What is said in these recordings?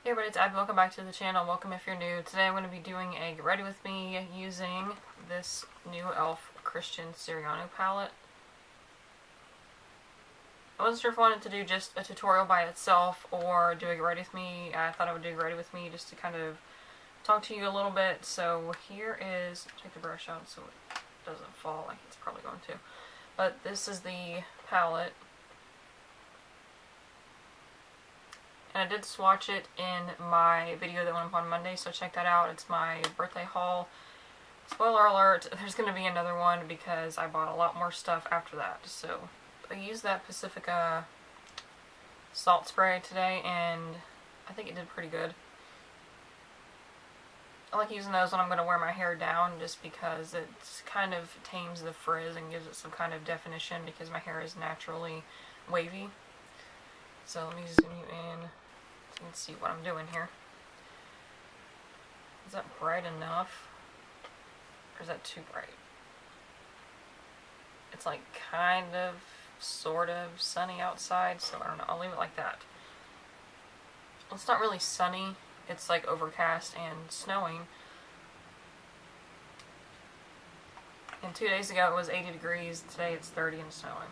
Hey everybody, it's Abby. Welcome back to the channel. Welcome if you're new. Today I'm going to be doing a Get Ready With Me using this new e.l.f. Christian Siriano palette. I wasn't sure if I wanted to do just a tutorial by itself or do a Get Ready With Me. I thought I would do Get Ready With Me just to kind of talk to you a little bit. So here is, take the brush out so it doesn't fall like it's probably going to. But this is the palette. And I did swatch it in my video that went up on Monday, so check that out. It's my birthday haul. Spoiler alert, there's going to be another one because I bought a lot more stuff after that. So I used that Pacifica salt spray today, and I think it did pretty good. I like using those when I'm going to wear my hair down just because it kind of tames the frizz and gives it some kind of definition because my hair is naturally wavy. So let me zoom you in so you can see what I'm doing here. Is that bright enough? Or is that too bright? It's like kind of, sort of sunny outside, so I don't know. I'll leave it like that. Well, it's not really sunny. It's like overcast and snowing. And 2 days ago it was 80 degrees. Today it's 30 and snowing.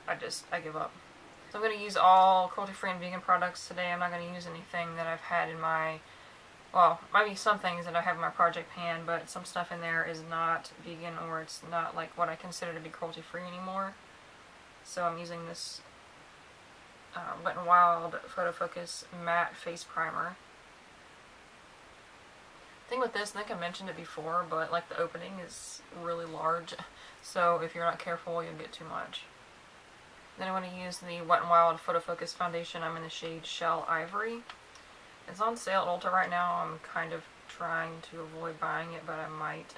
I give up. So I'm going to use all cruelty-free and vegan products today. I'm not going to use anything that I've had in my, well, might be some things that I have in my project pan, but some stuff in there is not vegan or it's not like what I consider to be cruelty-free anymore. So I'm using this Wet n Wild Photo Focus Matte Face Primer. The thing with this, I think I mentioned it before, but like the opening is really large, so if you're not careful you'll get too much. Then I'm going to use the Wet n Wild Photo Focus Foundation. I'm in the shade Shell Ivory. It's on sale at Ulta right now. I'm kind of trying to avoid buying it, but I might.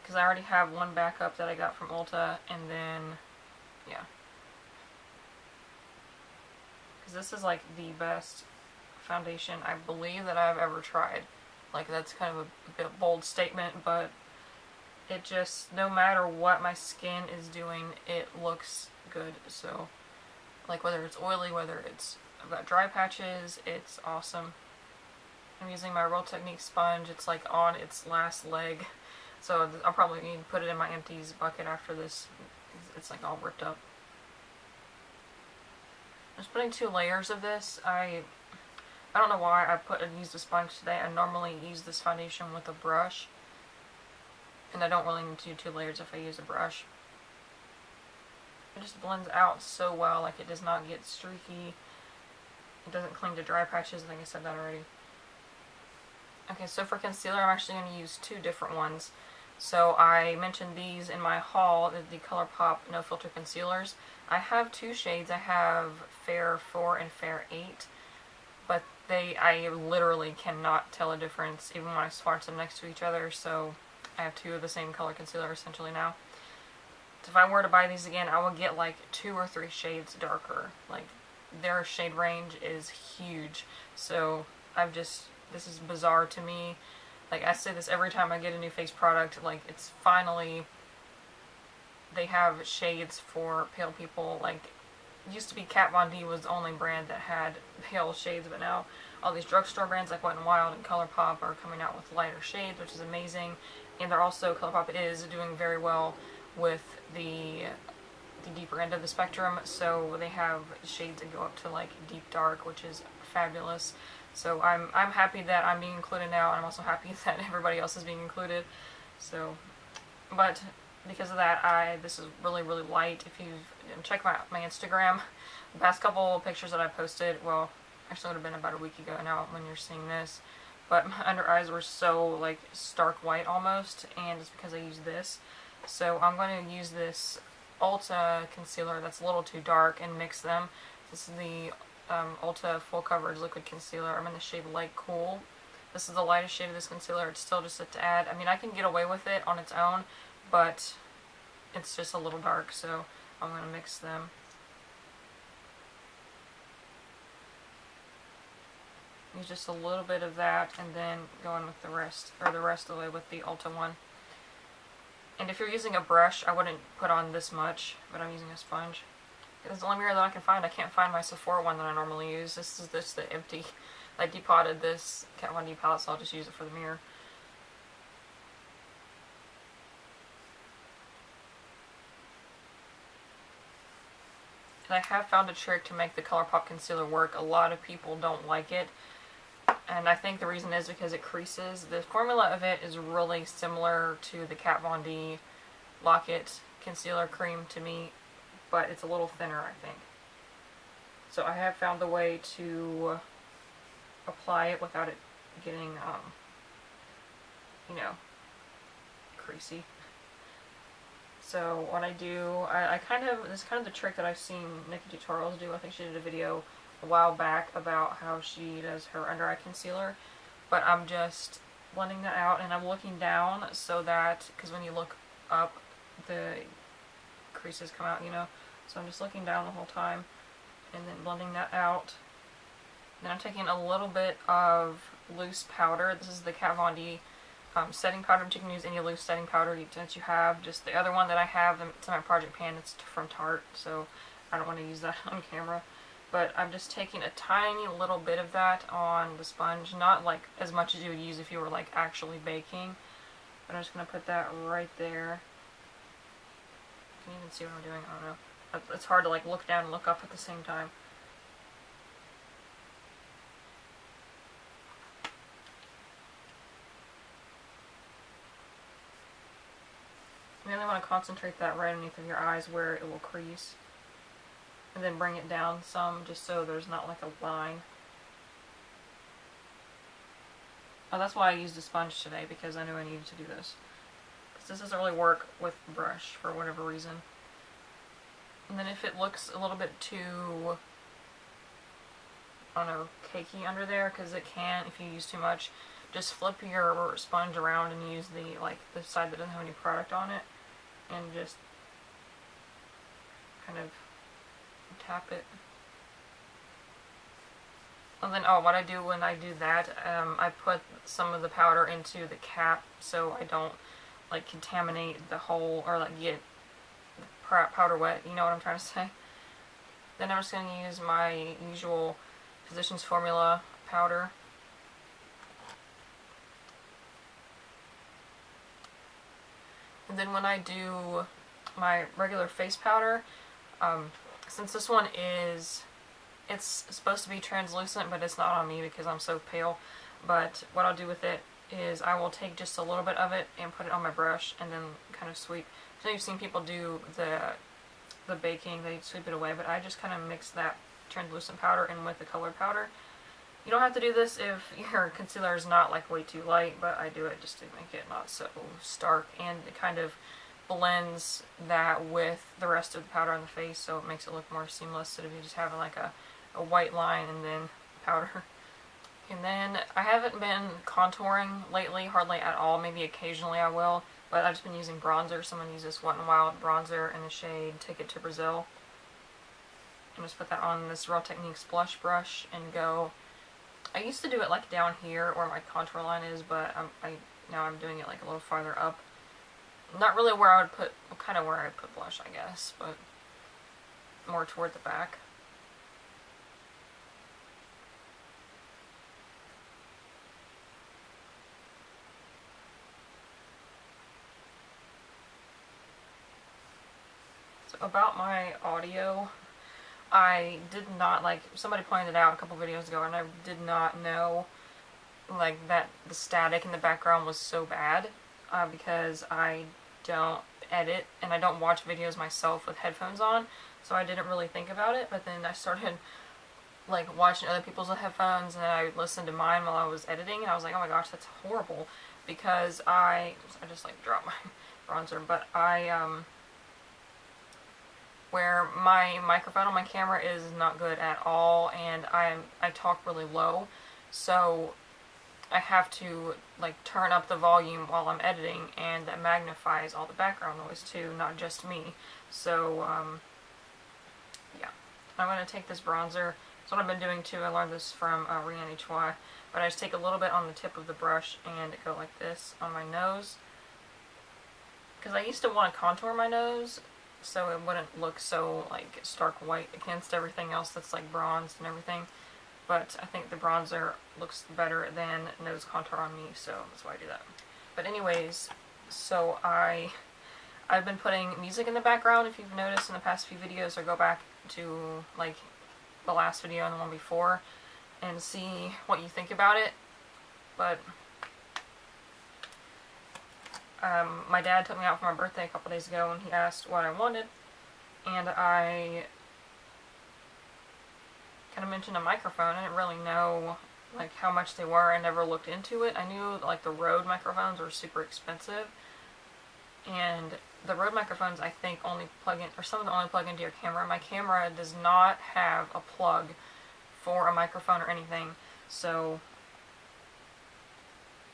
Because I already have one backup that I got from Ulta, and then, yeah. Because this is like the best foundation I believe that I've ever tried. Like, that's kind of a bit bold statement, but it just, no matter what my skin is doing, it looks good. So, like, whether it's oily, whether it's, I've got dry patches, it's awesome. I'm using my Real Technique sponge. It's like on its last leg, so I'll probably need to put it in my empties bucket after this. It's like all ripped up. I'm just putting 2 layers of this. I don't know why I used a sponge today. I normally use this foundation with a brush, and I don't really need to do 2 layers if I use a brush. It just blends out so well, like it does not get streaky. It doesn't cling to dry patches, I think I said that already. Okay, so for concealer, I'm actually going to use 2 different ones. So I mentioned these in my haul, the ColourPop No Filter Concealers. I have 2 shades. I have Fair 4 and Fair 8. But I literally cannot tell a difference even when I swatch them next to each other, so I have 2 of the same color concealer essentially now. So if I were to buy these again, I would get like 2 or 3 shades darker. Like, their shade range is huge. So this is bizarre to me. Like, I say this every time I get a new face product, like, it's finally, they have shades for pale people. Like, it used to be Kat Von D was the only brand that had pale shades, but now all these drugstore brands like Wet n Wild and ColourPop are coming out with lighter shades, which is amazing. And they're also, ColourPop is doing very well with the deeper end of the spectrum, so they have shades that go up to like deep dark, which is fabulous. So I'm happy that I'm being included now, and I'm also happy that everybody else is being included. So, but because of that, this is really, really light. If you've checked my Instagram, the past couple pictures that I posted, well, actually it would have been about a week ago now when you're seeing this, but my under eyes were so like stark white almost, and it's because I used this. So I'm going to use this Ulta concealer that's a little too dark and mix them. This is the Ulta Full Coverage Liquid Concealer. I'm in the shade Light Cool. This is the lightest shade of this concealer. It's still just to add. I mean, I can get away with it on its own, but it's just a little dark, so I'm going to mix them. Use just a little bit of that, and then go in with the rest of the way with the Ulta one. And if you're using a brush, I wouldn't put on this much, but I'm using a sponge. It's the only mirror that I can find. I can't find my Sephora one that I normally use. This is just the empty. I depotted this Kat Von D palette, so I'll just use it for the mirror. And I have found a trick to make the ColourPop concealer work. A lot of people don't like it, and I think the reason is because it creases. The formula of it is really similar to the Kat Von D Lock-It concealer cream to me, but it's a little thinner, I think. So I have found a way to apply it without it getting, you know, creasy. So what I do, this is kind of the trick that I've seen Nikki Tutorials do. I think she did a video a while back about how she does her under eye concealer, but I'm just blending that out, and I'm looking down so that, because when you look up, the creases come out, you know. So I'm just looking down the whole time and then blending that out. Then I'm taking a little bit of loose powder. This is the Kat Von D setting powder, but you can use any loose setting powder that you have. Just the other one that I have, it's in my project pan, it's from Tarte, so I don't want to use that on camera. But I'm just taking a tiny little bit of that on the sponge, not like as much as you would use if you were like actually baking. But I'm just going to put that right there. Can you even see what I'm doing? I don't know. It's hard to like look down and look up at the same time. You really want to concentrate that right underneath of your eyes where it will crease. And then bring it down some just so there's not like a line. Oh, that's why I used a sponge today, because I knew I needed to do this. Because this doesn't really work with the brush for whatever reason. And then if it looks a little bit too, I don't know, cakey under there, because it can if you use too much, just flip your sponge around and use the side that doesn't have any product on it, and just kind of tap it. And then, what I do when I do that, I put some of the powder into the cap so I don't like contaminate the whole, or like get powder wet, you know what I'm trying to say. Then I'm just going to use my usual Physicians Formula powder. And then when I do my regular face powder, since this one it's supposed to be translucent, but it's not on me because I'm so pale. But what I'll do with it is I will take just a little bit of it and put it on my brush and then kind of sweep. So you've seen people do the baking, they sweep it away, but I just kind of mix that translucent powder in with the colored powder. You don't have to do this if your concealer is not like way too light, but I do it just to make it not so stark, and it kind of blends that with the rest of the powder on the face, so it makes it look more seamless instead of you just having like a white line and then powder. And then I haven't been contouring lately, hardly at all. Maybe occasionally I will, but I've just been using bronzer. So I'm going to use this Wet n Wild bronzer in the shade Take It to Brazil. And just put that on this Real Techniques blush brush and go. I used to do it like down here where my contour line is, but now I'm doing it like a little farther up. Not really where I would put, kind of where I would put blush, I guess, but more toward the back. So about my audio, I did not, like, somebody pointed out a couple videos ago, and I did not know, like, that the static in the background was so bad, because I don't edit, and I don't watch videos myself with headphones on, so I didn't really think about it. But then I started, like, watching other people's headphones, and then I listened to mine while I was editing, and I was like, oh my gosh, that's horrible, because I just, like, dropped my bronzer, but where my microphone on my camera is not good at all, and I talk really low, so I have to like turn up the volume while I'm editing, and that magnifies all the background noise too, not just me. So yeah, I'm going to take this bronzer. That's what I've been doing too. I learned this from Rihanna HY, but I just take a little bit on the tip of the brush and go like this on my nose, because I used to want to contour my nose, so it wouldn't look so like stark white against everything else that's like bronzed and everything. But I think the bronzer looks better than nose contour on me, so that's why I do that. But anyways, so I've been putting music in the background, if you've noticed in the past few videos, or go back to like the last video and the one before and see what you think about it. But my dad took me out for my birthday a couple days ago and he asked what I wanted, and I kind of mentioned a microphone. I didn't really know like how much they were. I never looked into it. I knew like the Rode microphones were super expensive, and the Rode microphones I think only plug in, or some of them only plug into your camera. My camera does not have a plug for a microphone or anything, so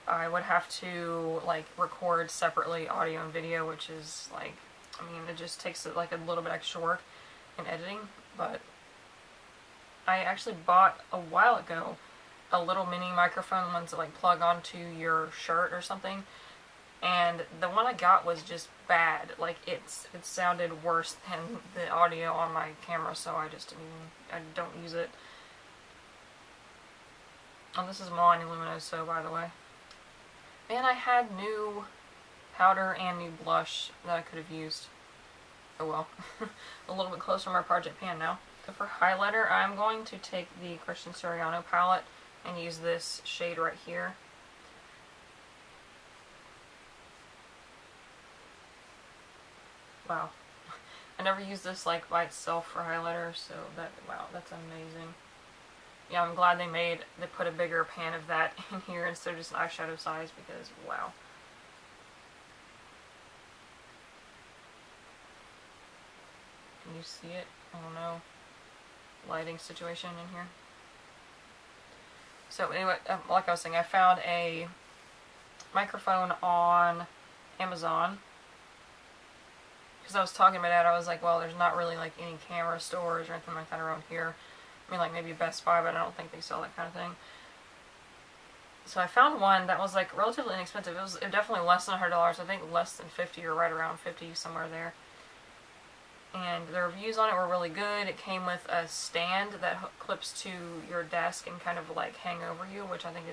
I would have to like record separately audio and video, which is like, I mean, it just takes like a little bit extra work in editing. But I actually bought a while ago a little mini microphone, ones that like plug onto your shirt or something, and the one I got was just bad. Like it sounded worse than the audio on my camera, so I just I don't use it. And this is Milani Luminoso, by the way. Man, I had new powder and new blush that I could have used. Oh well. A little bit closer to my project pan now. So for highlighter, I'm going to take the Christian Siriano palette and use this shade right here. Wow. I never used this like by itself for highlighter, so wow, that's amazing. Yeah, I'm glad they put a bigger pan of that in here instead of just an eyeshadow size, because wow. Can you see it? I don't know. Lighting situation in here. So anyway, like I was saying, I found a microphone on Amazon. Because I was talking to my dad, I was like, well, there's not really like any camera stores or anything like that around here. I mean, like maybe Best Buy, but I don't think they sell that kind of thing. So I found one that was like relatively inexpensive. It was definitely less than $100. I think less than 50 or right around 50, somewhere there. And the reviews on it were really good. It came with a stand that clips to your desk and kind of like hang over you, which I think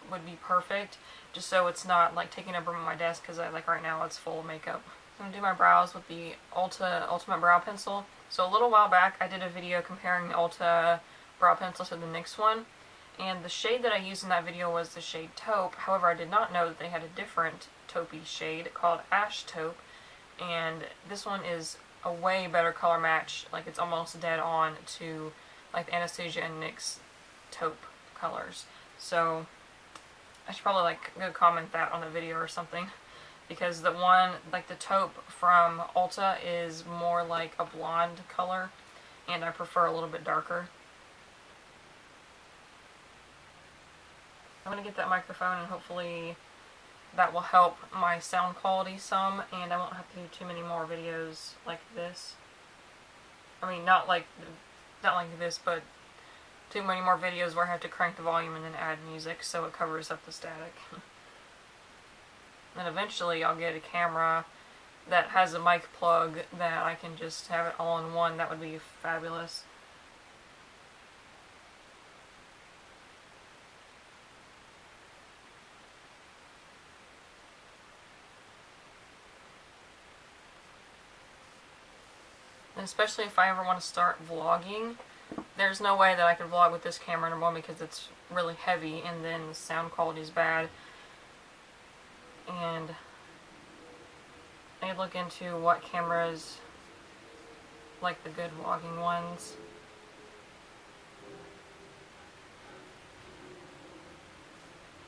would be perfect, just so it's not like taking up room on my desk, because like right now it's full of makeup. I'm going to do my brows with the Ulta Ultimate Brow Pencil. So a little while back I did a video comparing the Ulta Brow Pencil to the NYX one, and the shade that I used in that video was the shade Taupe. However, I did not know that they had a different taupey shade called Ash Taupe, and this one is a way better color match. Like it's almost dead on to like the Anastasia and NYX taupe colors. So I should probably like go comment that on the video or something, because the one, like the taupe from Ulta, is more like a blonde color, and I prefer a little bit darker. I'm going to get that microphone, and hopefully that will help my sound quality some, and I won't have to do too many more videos like this. I mean, not like this, but too many more videos where I have to crank the volume and then add music so it covers up the static. And eventually I'll get a camera that has a mic plug that I can just have it all in one. That would be fabulous. And especially if I ever want to start vlogging, there's no way that I could vlog with this camera, number one, because it's really heavy, and then the sound quality is bad. And I could look into what cameras, like the good vlogging ones.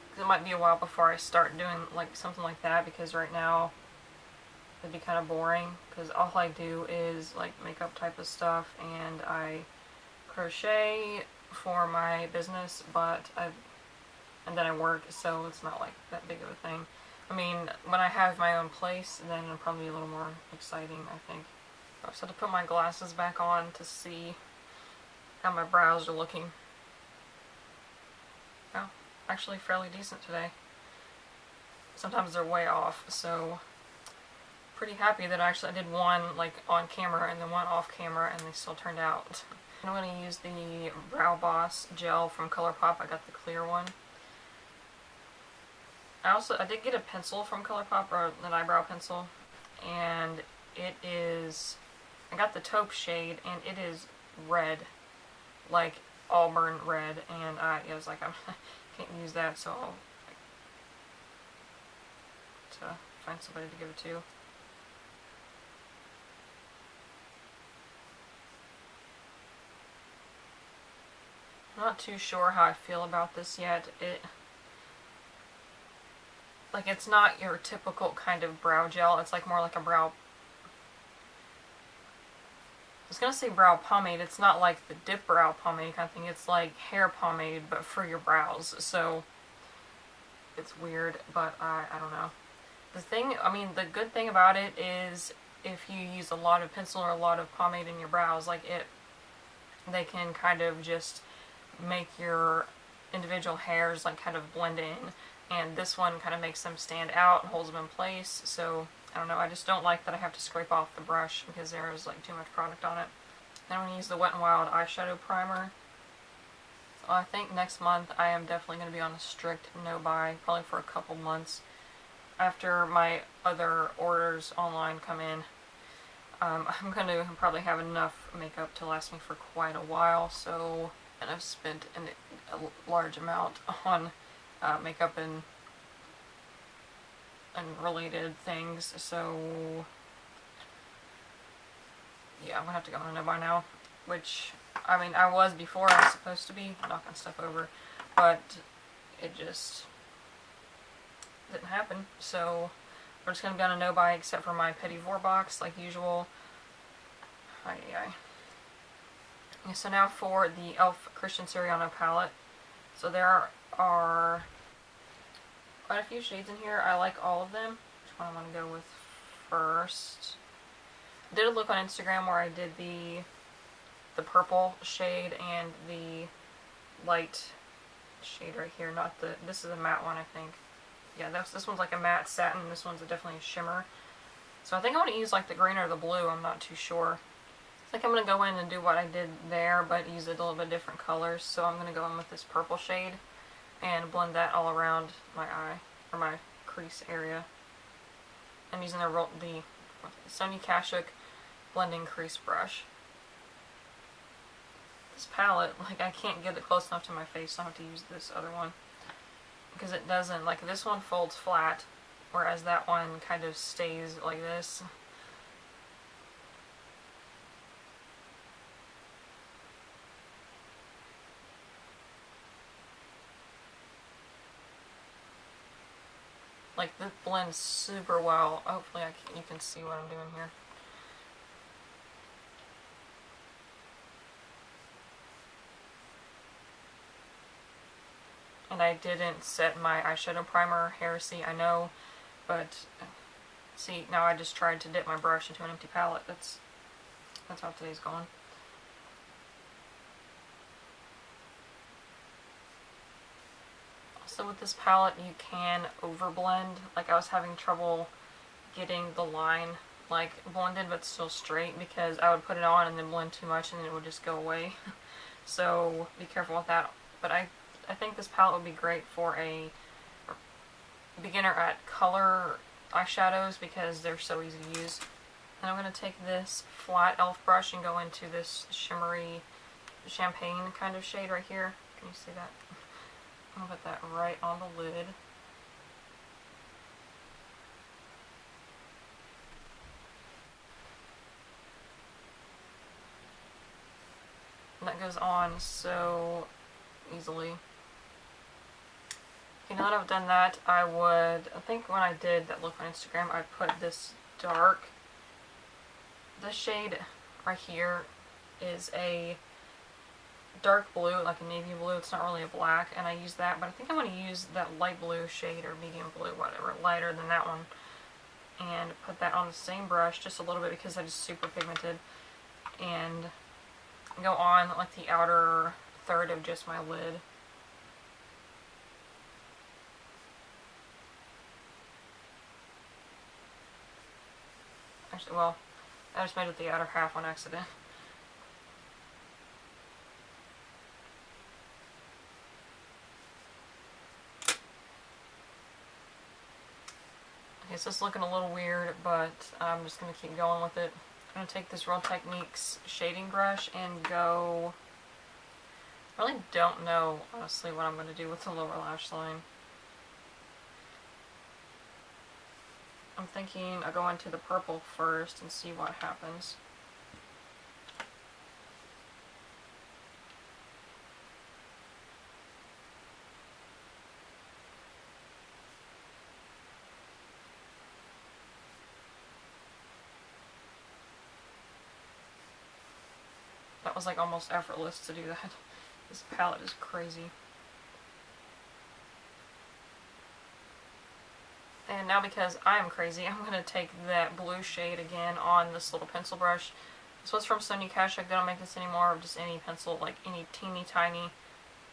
Because it might be a while before I start doing like something like that, because right now it'd be kind of boring, because all I do is like makeup type of stuff, and I crochet for my business, and then I work, so it's not like that big of a thing. I mean, when I have my own place, then it'll probably be a little more exciting, I think. I just have to put my glasses back on to see how my brows are looking. Oh, actually fairly decent today. Sometimes they're way off, so pretty happy that I did one like on camera and then one off camera, and they still turned out. I'm going to use the Brow Boss gel from ColourPop. I got the clear one. I did get a pencil from ColourPop, or an eyebrow pencil, and it is, I got the taupe shade, and it is red, like auburn red, and I was like, I can't use that, so I'll to find somebody to give it to. I'm not too sure how I feel about this yet. It's not your typical kind of brow gel. It's like more like a brow, I was gonna say brow pomade. It's not like the dip brow pomade kind of thing. It's like hair pomade, but for your brows. So it's weird, but I don't know. The good thing about it is if you use a lot of pencil or a lot of pomade in your brows, they can kind of just make your individual hairs like kind of blend in, and this one kind of makes them stand out and holds them in place. So I don't know, I just don't like that I have to scrape off the brush because there is like too much product on it. Then I'm going to use the Wet n Wild eyeshadow primer. So I think next month I am definitely going to be on a strict no buy, probably for a couple months after my other orders online come in. I'm going to probably have enough makeup to last me for quite a while, so, and I've spent a large amount on makeup and related things, so yeah, I'm going to have to go on a no buy now, which, I was before I was supposed to be knocking stuff over, but it just didn't happen, so we're just going to be on a no buy except for my Petit Four box, like usual. Okay, so now for the e.l.f. Christian Siriano Palette. So there are quite a few shades in here. I like all of them. Which one I want to go with first? I did a look on Instagram where I did the purple shade and the light shade right here. This is a matte one, I think. Yeah, this one's like a matte satin. This one's definitely a shimmer. So I think I want to use like the green or the blue. I'm not too sure. I think I'm going to go in and do what I did there, but use a little bit different colors. So I'm going to go in with this purple shade and blend that all around my eye, or my crease area. I'm using the Sony Kashuk blending crease brush. This palette, I can't get it close enough to my face, so I have to use this other one. Because it doesn't, this one folds flat, whereas that one kind of stays like this. This blends super well. Hopefully you can see what I'm doing here. And I didn't set my eyeshadow primer heresy, I know, but see, now I just tried to dip my brush into an empty palette. That's how today's going. So with this palette, you can overblend. I was having trouble getting the line blended but still straight, because I would put it on and then blend too much and it would just go away. So be careful with that. But I think this palette would be great for a beginner at color eyeshadows because they're so easy to use. And I'm going to take this flat e.l.f. brush and go into this shimmery champagne kind of shade right here. Can you see that? I'll put that right on the lid. And that goes on so easily. Okay, now that I've done that, I think when I did that look on Instagram, I put this shade right here is a dark blue, like a navy blue. It's not really a black, and I use that, but I think I'm going to use that light blue shade, or medium blue, whatever, lighter than that one, and put that on the same brush just a little bit because that is super pigmented, and go on the outer third of just my lid. Actually, well, I just made it the outer half on accident. Okay, so it's looking a little weird, but I'm just going to keep going with it. I'm going to take this Real Techniques shading brush and go... I really don't know, honestly, what I'm going to do with the lower lash line. I'm thinking I'll go into the purple first and see what happens. That was like almost effortless to do that. This palette is crazy. And now, because I am crazy, I'm going to take that blue shade again on this little pencil brush. This was from Sony Kashuk. They don't make this anymore. Just any pencil, like any teeny tiny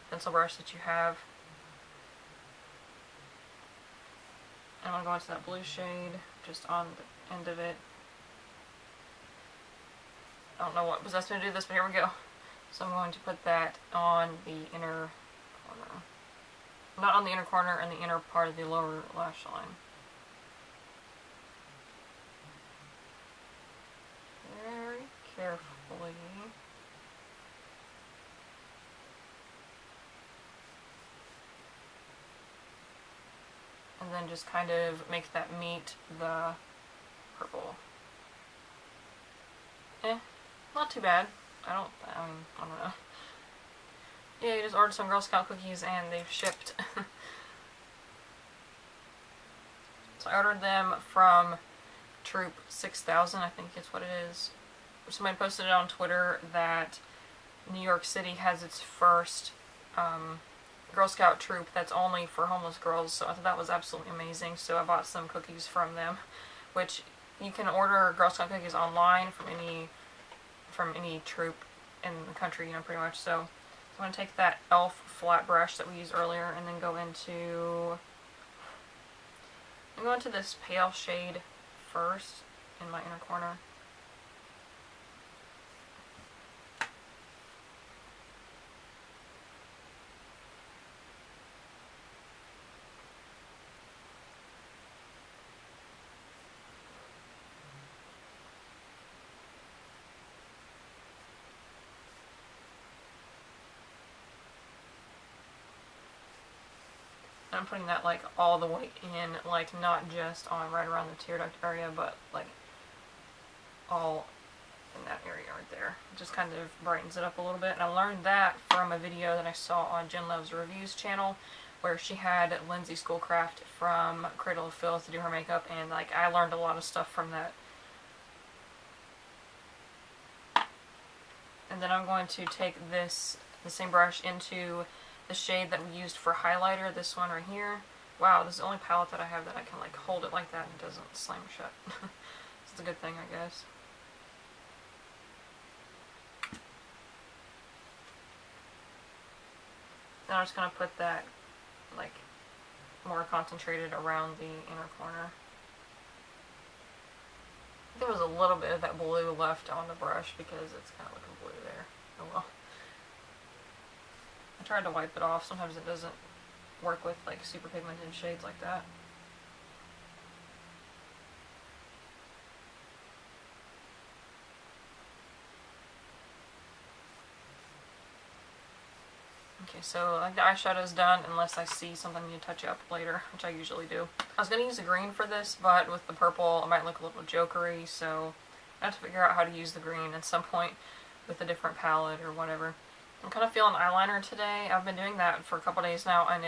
pencil brush that you have. I'm going to go into that blue shade just on the end of it. I don't know what possessed me to do this, but here we go. So I'm going to put that on the inner corner. Not on the inner corner, and the inner part of the lower lash line. Very carefully. And then just kind of make that meet the purple. Not too bad. I don't know. Yeah, you just ordered some Girl Scout cookies and they've shipped. So I ordered them from Troop 6000, I think it's what it is. Somebody posted it on Twitter that New York City has its first Girl Scout troop that's only for homeless girls, so I thought that was absolutely amazing. So I bought some cookies from them, which you can order Girl Scout cookies online from any troop in the country, you know, pretty much. So I'm going to take that e.l.f. flat brush that we used earlier and then go into this pale shade first in my inner corner. I'm putting that like all the way in, like not just on right around the tear duct area, but like all in that area right there. It just kind of brightens it up a little bit. And I learned that from a video that I saw on Jen Loves Reviews channel, where she had Lindsay Schoolcraft from Cradle of Filth to do her makeup, and like I learned a lot of stuff from that. And then I'm going to take the same brush into the shade that we used for highlighter, this one right here. Wow, this is the only palette that I have that I can like hold it like that and it doesn't slam shut. It's a good thing, I guess. Then I'm just going to put that like more concentrated around the inner corner. There was a little bit of that blue left on the brush because it's kind of looking blue there. Oh well. I tried to wipe it off. Sometimes it doesn't work with like super pigmented shades like that. Okay, so like the eyeshadow's done unless I see something I need to touch up later, which I usually do. I was going to use the green for this, but with the purple it might look a little jokery, so I have to figure out how to use the green at some point with a different palette or whatever. I'm kind of feeling eyeliner today. I've been doing that for a couple days now, and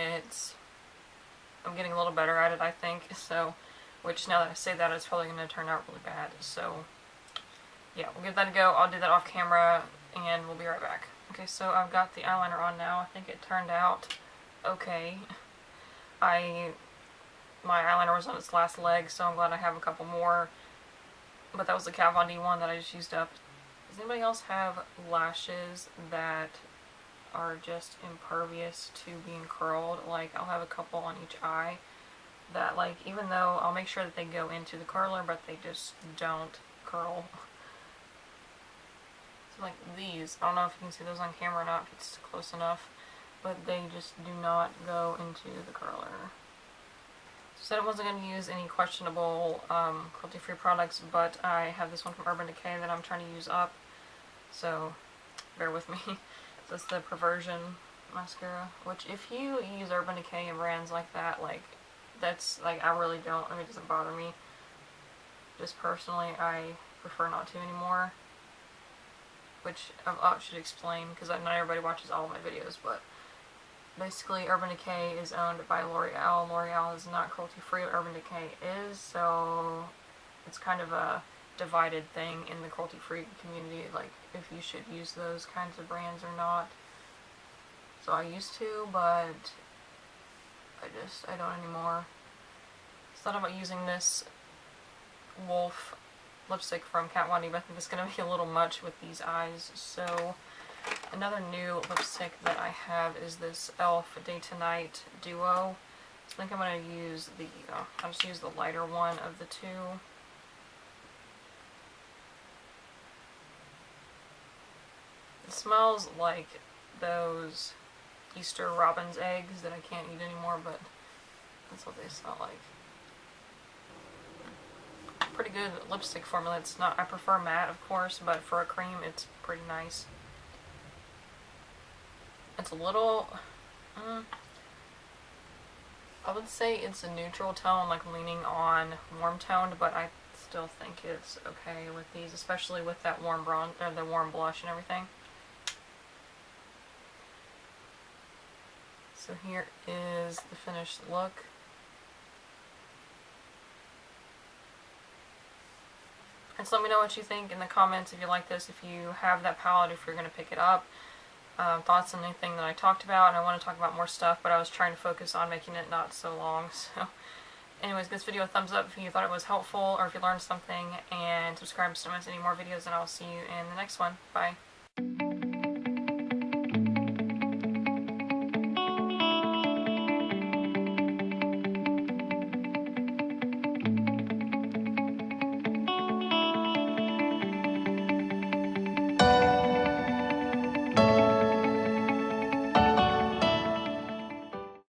I'm getting a little better at it, I think. So, which now that I say that, it's probably going to turn out really bad. So, yeah, we'll give that a go. I'll do that off camera, and we'll be right back. Okay, so I've got the eyeliner on now. I think it turned out okay. My eyeliner was on its last leg, so I'm glad I have a couple more. But that was the Kat Von D one that I just used up. Does anybody else have lashes that are just impervious to being curled? Like, I'll have a couple on each eye, that, like, even though I'll make sure that they go into the curler, but they just don't curl. So like these, I don't know if you can see those on camera or not, if it's close enough, but they just do not go into the curler. Said I wasn't going to use any questionable cruelty-free products, but I have this one from Urban Decay that I'm trying to use up, so bear with me. So it's the Perversion mascara, which if you use Urban Decay and brands like that, like, that's, like, I really don't, I mean, it doesn't bother me. Just personally, I prefer not to anymore, which I should explain, because not everybody watches all of my videos, but basically, Urban Decay is owned by L'Oreal. L'Oreal is not cruelty-free, Urban Decay is, so it's kind of a divided thing in the cruelty-free community, like, if you should use those kinds of brands or not. So I used to, but I don't anymore. I thought about using this Wolf lipstick from Kat Von D, but I think it's going to be a little much with these eyes, so another new lipstick that I have is this e.l.f. Day to Night Duo. I think I'm going to use the, I'll just use the lighter one of the two. It smells like those Easter robin's eggs that I can't eat anymore, but that's what they smell like. Pretty good lipstick formula. It's not, I prefer matte, of course, but for a cream, it's pretty nice. It's a little, I would say it's a neutral tone, like leaning on warm toned, but I still think it's okay with these, especially with that warm bronze, or the warm blush and everything. So here is the finished look. And so let me know what you think in the comments if you like this, if you have that palette, if you're going to pick it up. Thoughts on anything that I talked about, and I want to talk about more stuff, but I was trying to focus on making it not so long. So anyways, give this video a thumbs up if you thought it was helpful or if you learned something, and subscribe so you don't miss any more videos, and I'll see you in the next one. Bye.